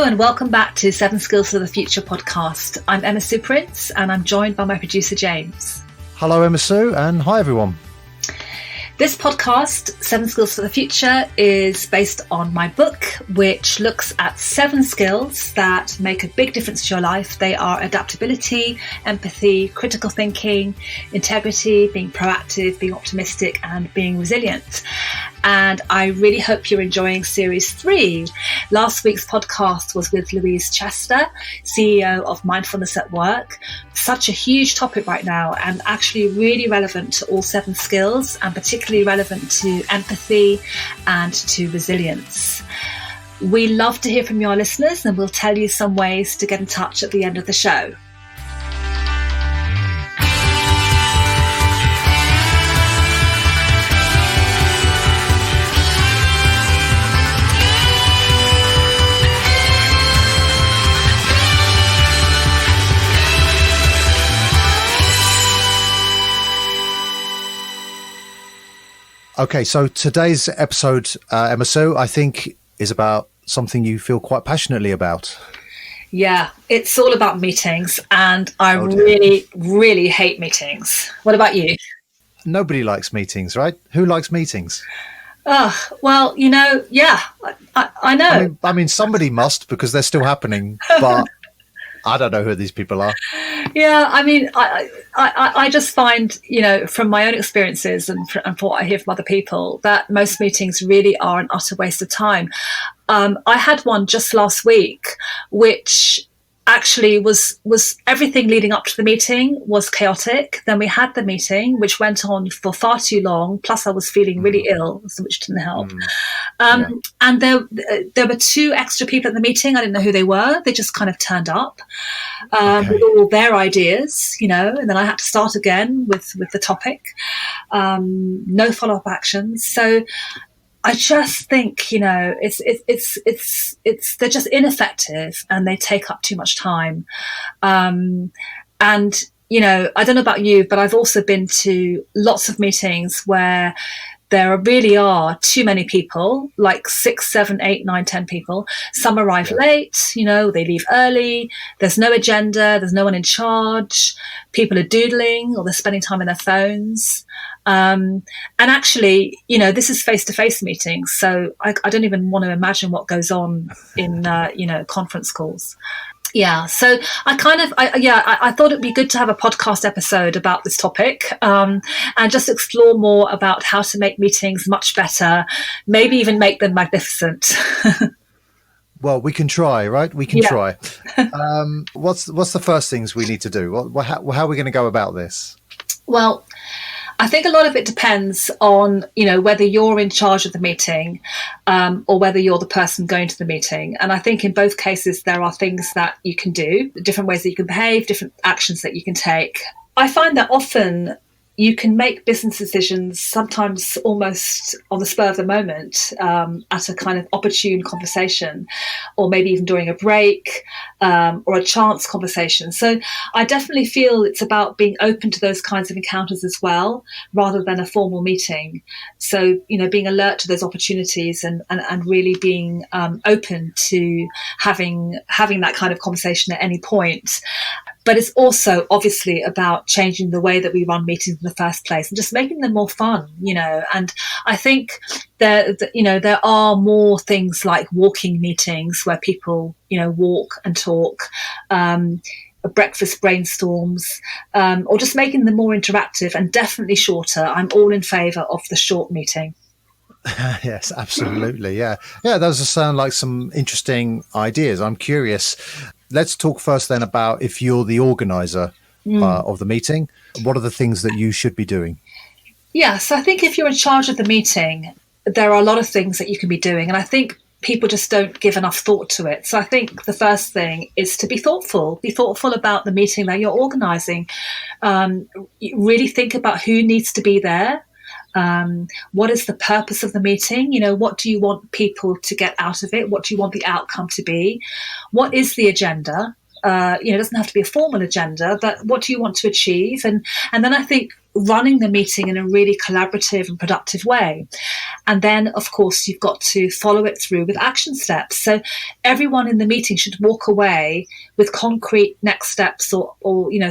and welcome back to Seven Skills for the Future podcast. I'm Emma Sue Prince and I'm joined by my producer James. Hello Emma Sue and hi everyone. This podcast, Seven Skills for the Future, is based on my book, which looks at 7 skills that make a big difference to your life. They are adaptability, empathy, critical thinking, integrity, being proactive, being optimistic, and being resilient. And I really hope you're enjoying Series 3. Last week's podcast was with Louise Chester, CEO of Mindfulness at Work. Such a huge topic right now and actually really relevant to all 7 skills and particularly relevant to empathy and to resilience. We love to hear from your listeners and we'll tell you some ways to get in touch at the end of the show. Okay, so today's episode, Emma Sue, I think is about something you feel quite passionately about. Yeah, it's all about meetings and I really hate meetings. What about you? Nobody likes meetings, right? Who likes meetings? Well, yeah, I know. I mean, somebody must because they're still happening, but I don't know who these people are. Yeah, I mean, I just find, from my own experiences and from what I hear from other people, that most meetings really are an utter waste of time. I had one just last week, which actually was everything leading up to the meeting was chaotic. Then we had the meeting, which went on for far too long. Plus, I was feeling really ill, which didn't help. And there were 2 extra people at the meeting. I didn't know who they were. They just kind of turned up with all their ideas, and then I had to start again with the topic. No follow-up actions. So I just think, it's they're just ineffective and they take up too much time. And, I don't know about you, but I've also been to lots of meetings where there really are too many people, like 6, 7, 8, 9, 10 people. Some arrive late, they leave early. There's no agenda. There's no one in charge. People are doodling or they're spending time on their phones. And actually, this is face-to-face meetings. So I don't even want to imagine what goes on in, conference calls. Yeah, so I thought it'd be good to have a podcast episode about this topic and just explore more about how to make meetings much better, maybe even make them magnificent. Well, we can try, right? We can try. What's the first things we need to do? How are we going to go about this? Well, I think a lot of it depends on, whether you're in charge of the meeting or whether you're the person going to the meeting. And I think in both cases, there are things that you can do, different ways that you can behave, different actions that you can take. I find that often you can make business decisions sometimes almost on the spur of the moment at a kind of opportune conversation or maybe even during a break or a chance conversation. So I definitely feel it's about being open to those kinds of encounters as well, rather than a formal meeting. So, being alert to those opportunities and really being open to having that kind of conversation at any point. But it's also obviously about changing the way that we run meetings in the first place and just making them more fun, And I think there are more things like walking meetings where people, walk and talk, breakfast brainstorms, or just making them more interactive and definitely shorter. I'm all in favour of the short meeting. Yes, absolutely. Yeah. Those sound like some interesting ideas. I'm curious. Let's talk first then about if you're the organizer of the meeting, what are the things that you should be doing? Yeah, so I think if you're in charge of the meeting, there are a lot of things that you can be doing. And I think people just don't give enough thought to it. So I think the first thing is to be thoughtful about the meeting that you're organizing. Really think about who needs to be there. What is the purpose of the meeting? What do you want people to get out of it? What do you want the outcome to be? What is the agenda? It doesn't have to be a formal agenda, but what do you want to achieve? And then I think running the meeting in a really collaborative and productive way. And then, of course, you've got to follow it through with action steps. So everyone in the meeting should walk away with concrete next steps or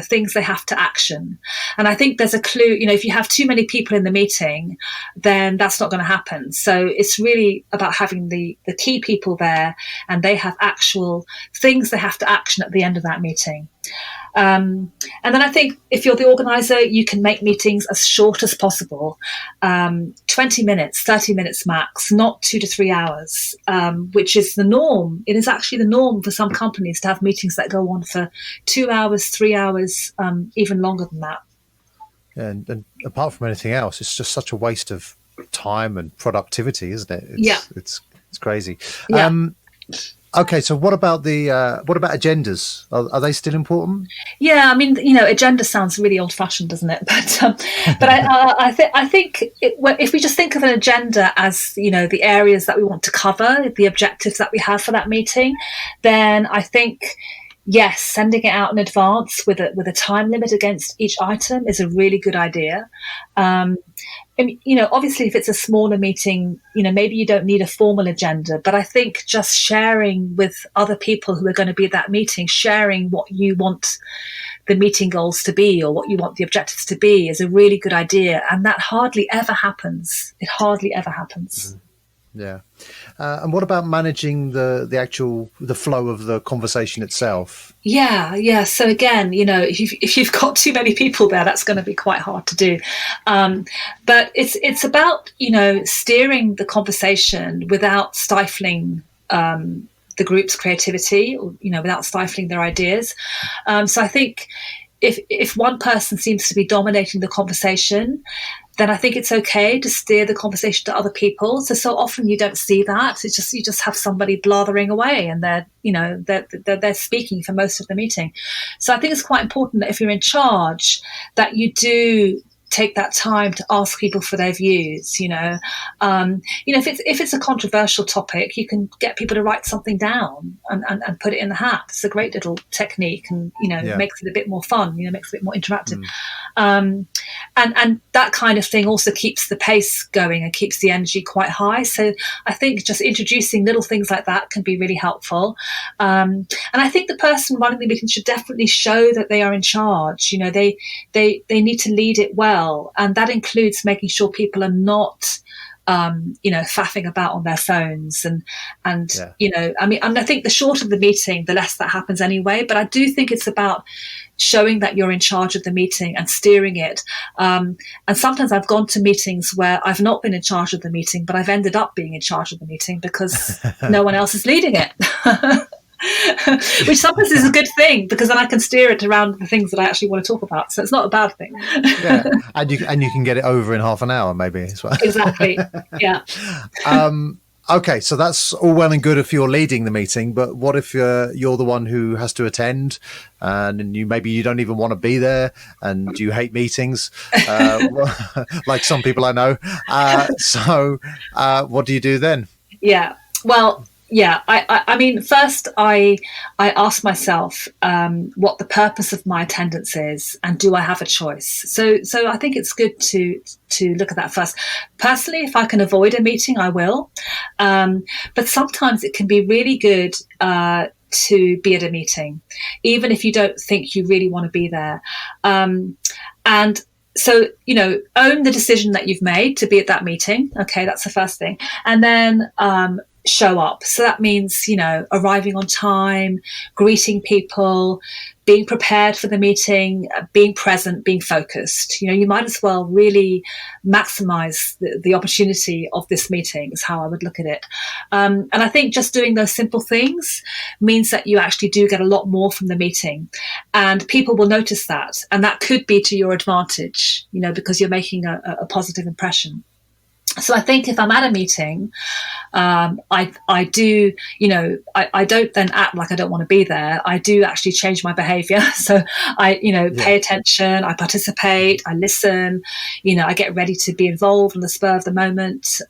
things they have to action. And I think there's a clue, if you have too many people in the meeting, then that's not going to happen. So it's really about having the key people there, and they have actual things they have to action at the end of that meeting. And then I think if you're the organizer, you can make meetings as short as possible, 20 minutes, 30 minutes max, not 2 to 3 hours, which is the norm. It is actually the norm for some companies to have meetings that go on for 2 hours, 3 hours, even longer than that. And apart from anything else, it's just such a waste of time and productivity, isn't it? It's crazy. Yeah. Okay, so what about agendas? Are they still important? Yeah, I mean, agenda sounds really old-fashioned, doesn't it? But I think if we just think of an agenda as the areas that we want to cover, the objectives that we have for that meeting, then I think, yes, sending it out in advance with a time limit against each item is a really good idea. Obviously, if it's a smaller meeting, maybe you don't need a formal agenda, but I think just sharing with other people who are going to be at that meeting, sharing what you want the meeting goals to be or what you want the objectives to be is a really good idea. And that hardly ever happens. It hardly ever happens. Mm-hmm. Yeah. And what about managing the flow of the conversation itself? Yeah. So again, if you've got too many people there, that's going to be quite hard to do. But it's about, steering the conversation without stifling the group's creativity, or, without stifling their ideas. So I think if one person seems to be dominating the conversation, then I think it's okay to steer the conversation to other people. So often you don't see that. It's just you just have somebody blathering away, and they're speaking for most of the meeting. So I think it's quite important that if you're in charge, that you do take that time to ask people for their views. If it's a controversial topic, you can get people to write something down and put it in the hat. It's a great little technique, and makes it a bit more fun. Makes it a bit more interactive. And that kind of thing also keeps the pace going and keeps the energy quite high. So I think just introducing little things like that can be really helpful. And I think the person running the meeting should definitely show that they are in charge. They need to lead it well. And that includes making sure people are not faffing about on their phones and I think the shorter the meeting, the less that happens anyway. But I do think it's about showing that you're in charge of the meeting and steering it. And sometimes I've gone to meetings where I've not been in charge of the meeting, but I've ended up being in charge of the meeting because no one else is leading it. Which sometimes is a good thing, because then I can steer it around the things that I actually want to talk about. So it's not a bad thing. Yeah, and you can get it over in half an hour, maybe as well. Exactly. Yeah. Okay, so that's all well and good if you're leading the meeting, but what if you're the one who has to attend, and you don't even want to be there, and you hate meetings, like some people I know. So what do you do then? Yeah. Well. Yeah, I mean, first I ask myself what the purpose of my attendance is, and do I have a choice? So I think it's good to look at that first. Personally, if I can avoid a meeting, I will. But sometimes it can be really good to be at a meeting, even if you don't think you really want to be there. And so, own the decision that you've made to be at that meeting. Okay, that's the first thing. And then show up. So that means, arriving on time, greeting people, being prepared for the meeting, being present, being focused. You might as well really maximize the opportunity of this meeting is how I would look at it. And I think just doing those simple things means that you actually do get a lot more from the meeting, and people will notice that. And that could be to your advantage, because you're making a positive impression. So I think if I'm at a meeting, I do, I don't then act like I don't want to be there. I do actually change my behavior. So I, Yeah. pay attention, I participate, I listen, I get ready to be involved on the spur of the moment.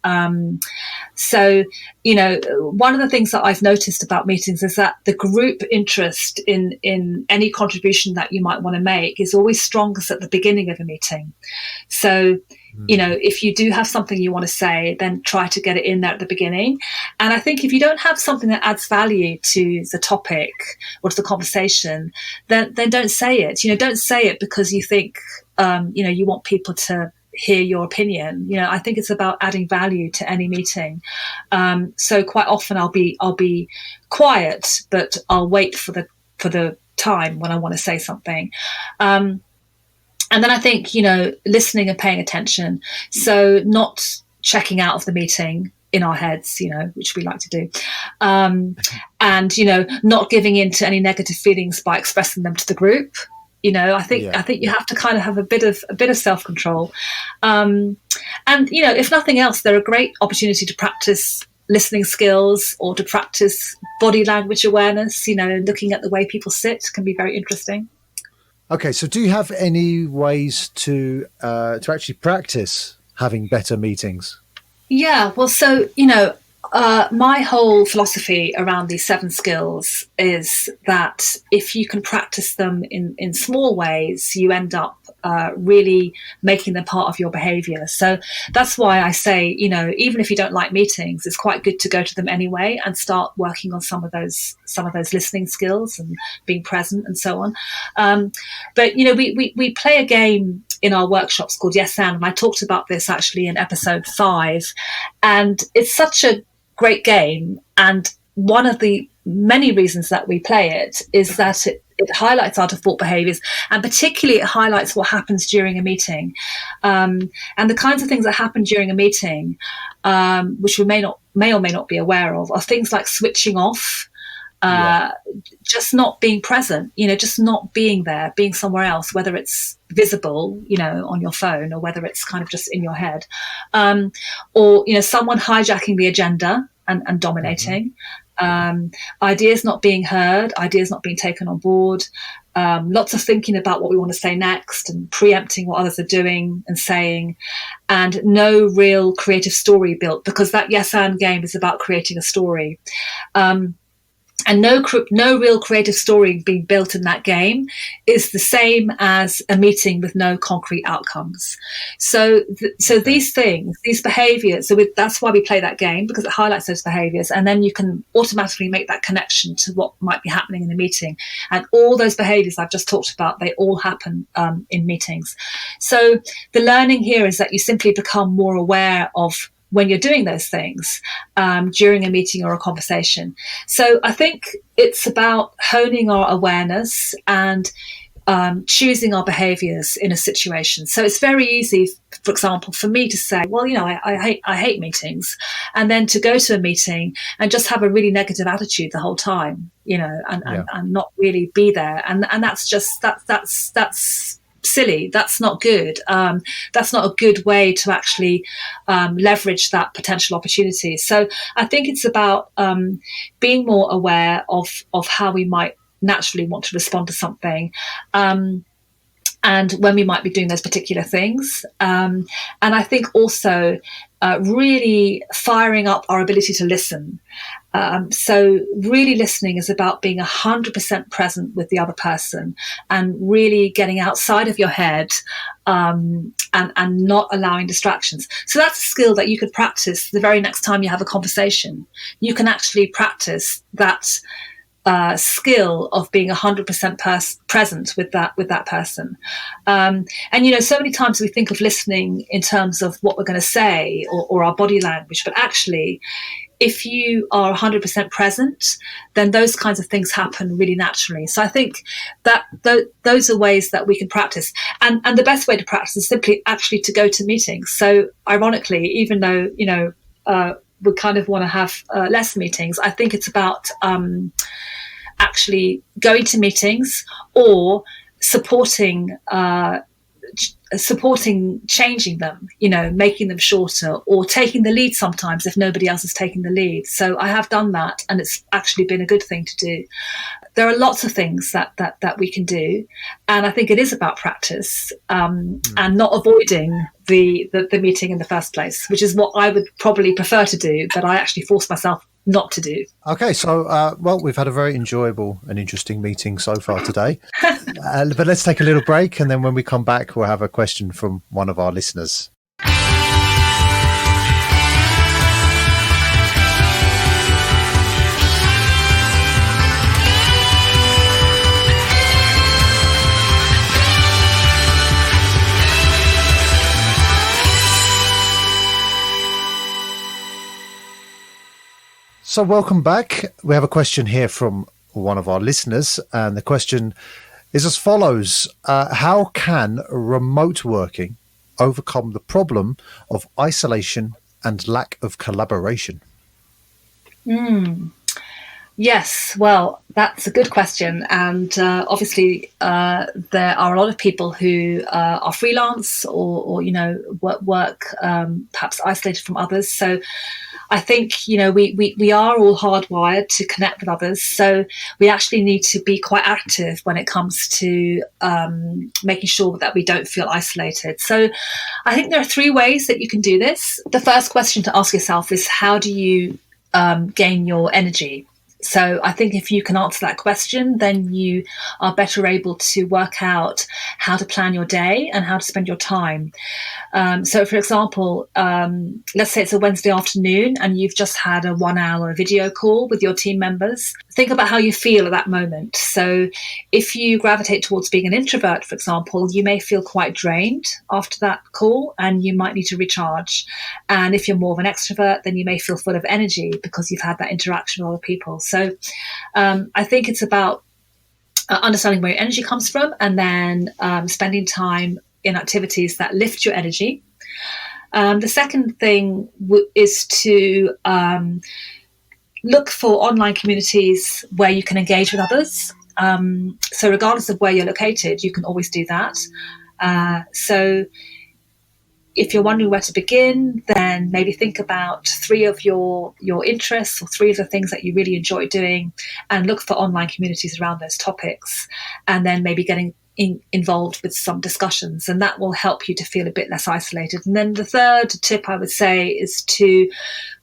So, one of the things that I've noticed about meetings is that the group interest in any contribution that you might want to make is always strongest at the beginning of a meeting. So, if you do have something you want to say, then try to get it in there at the beginning. And I think if you don't have something that adds value to the topic or to the conversation, then don't say it. Don't say it because you think, you want people to hear your opinion. I think it's about adding value to any meeting. So quite often I'll be quiet, but I'll wait for the time when I want to say something. And then I think, listening and paying attention. So not checking out of the meeting in our heads, which we like to do. And, not giving in to any negative feelings by expressing them to the group. I think you have to kind of have a bit of self-control. And, if nothing else, they're a great opportunity to practice listening skills or to practice body language awareness. Looking at the way people sit can be very interesting. Okay, so do you have any ways to actually practice having better meetings? Yeah, well, so, my whole philosophy around these 7 skills is that if you can practice them in small ways, you end up really making them part of your behavior. So that's why I say, even if you don't like meetings, it's quite good to go to them anyway and start working on some of those listening skills and being present and so on. But we play a game in our workshops called Yes and I talked about this actually in episode 5, and it's such a great game. And one of the many reasons that we play it is that it highlights our default behaviors, and particularly it highlights what happens during a meeting, and the kinds of things that happen during a meeting, which we may or may not be aware of, are things like switching off, just not being present, just not being there, being somewhere else, whether it's visible, on your phone, or whether it's kind of just in your head, or, someone hijacking the agenda and dominating, ideas not being heard, ideas not being taken on board, lots of thinking about what we want to say next and preempting what others are doing and saying, and no real creative story built, because that yes and game is about creating a story. And no real creative story being built in that game is the same as a meeting with no concrete outcomes. So these things, these behaviors, that's why we play that game, because it highlights those behaviors, and then you can automatically make that connection to what might be happening in the meeting. And all those behaviors I've just talked about, they all happen in meetings. So the learning here is that you simply become more aware of when you're doing those things during a meeting or a conversation. So I think it's about honing our awareness and choosing our behaviors in a situation. So it's very easy, for example, for me to say, well, I hate meetings, and then to go to a meeting and just have a really negative attitude the whole time, and not really be there. And that's silly. That's not good. That's not a good way to actually leverage that potential opportunity. So I think it's about being more aware of how we might naturally want to respond to something, and when we might be doing those particular things. And I think also really firing up our ability to listen. So really listening is about being 100% present with the other person and really getting outside of your head, and not allowing distractions. So that's a skill that you could practice the very next time you have a conversation. You can actually practice that skill of being 100% present with that person. And so many times we think of listening in terms of what we're going to say or our body language, but actually if you are 100% present, then those kinds of things happen really naturally. So I think that those are ways that we can practice. And the best way to practice is simply actually to go to meetings. So ironically, even though, we kind of want to have less meetings, I think it's about actually going to meetings or supporting supporting changing them, making them shorter, or taking the lead sometimes if nobody else is taking the lead. So I have done that, and it's actually been a good thing to do. There are lots of things that we can do, and I think it is about practice and not avoiding the meeting in the first place, which is what I would probably prefer to do, but I actually force myself not to do. Okay, so, we've had a very enjoyable and interesting meeting so far today. But let's take a little break, and then when we come back, we'll have a question from one of our listeners. So welcome back. We have a question here from one of our listeners, and the question is as follows. How can remote working overcome the problem of isolation and lack of collaboration? Yes, well, that's a good question. And obviously, there are a lot of people who are freelance or work perhaps isolated from others. So I think, we are all hardwired to connect with others. So we actually need to be quite active when it comes to making sure that we don't feel isolated. So I think there are 3 ways that you can do this. The first question to ask yourself is, how do you gain your energy? So I think if you can answer that question, then you are better able to work out how to plan your day and how to spend your time. So, for example, let's say it's a Wednesday afternoon and you've just had a 1-hour video call with your team members. Think about how you feel at that moment. So if you gravitate towards being an introvert, for example, you may feel quite drained after that call and you might need to recharge. And if you're more of an extrovert, then you may feel full of energy because you've had that interaction with other people. So I think it's about understanding where your energy comes from and then spending time in activities that lift your energy. The second thing is to look for online communities where you can engage with others. So regardless of where you're located, you can always do that. So if you're wondering where to begin, then maybe think about 3 of your interests or 3 of the things that you really enjoy doing and look for online communities around those topics, and then maybe getting involved with some discussions, and that will help you to feel a bit less isolated. And then the third tip I would say is to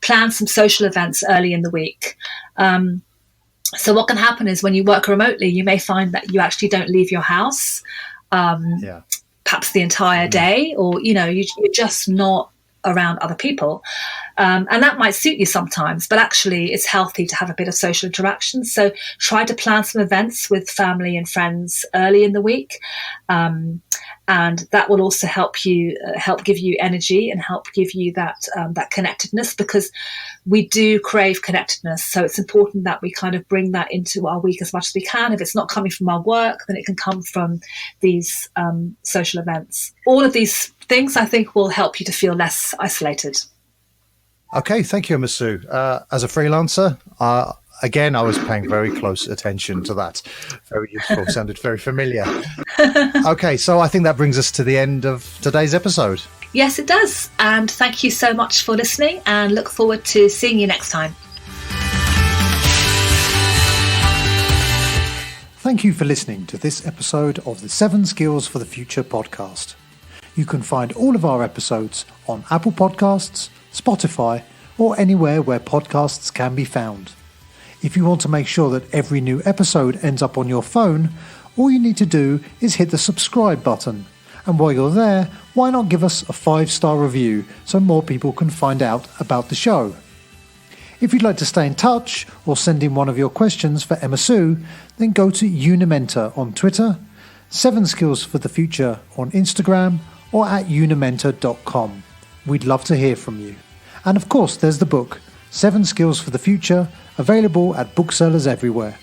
plan some social events early in the week. So what can happen is when you work remotely, you may find that you actually don't leave your house. Perhaps the entire day, or you're just not around other people, and that might suit you sometimes, but actually it's healthy to have a bit of social interaction. So try to plan some events with family and friends early in the week, and that will also help give you energy and help give you that connectedness, because we do crave connectedness. So it's important that we kind of bring that into our week as much as we can. If it's not coming from our work, then it can come from these social events. All of these things, I think, will help you to feel less isolated. Okay, thank you, Masu. As a freelancer, again, I was paying very close attention to that. Very useful, sounded very familiar. Okay, so I think that brings us to the end of today's episode. Yes, it does. And thank you so much for listening, and look forward to seeing you next time. Thank you for listening to this episode of the 7 Skills for the Future podcast. You can find all of our episodes on Apple Podcasts, Spotify, or anywhere where podcasts can be found. If you want to make sure that every new episode ends up on your phone, all you need to do is hit the subscribe button. And while you're there, why not give us a 5-star review so more people can find out about the show? If you'd like to stay in touch or send in one of your questions for Emma Sue, then go to Unimentor on Twitter, 7 Skills for the Future on Instagram, or at unimentor.com. We'd love to hear from you. And of course, there's the book, 7 Skills for the Future, available at booksellers everywhere.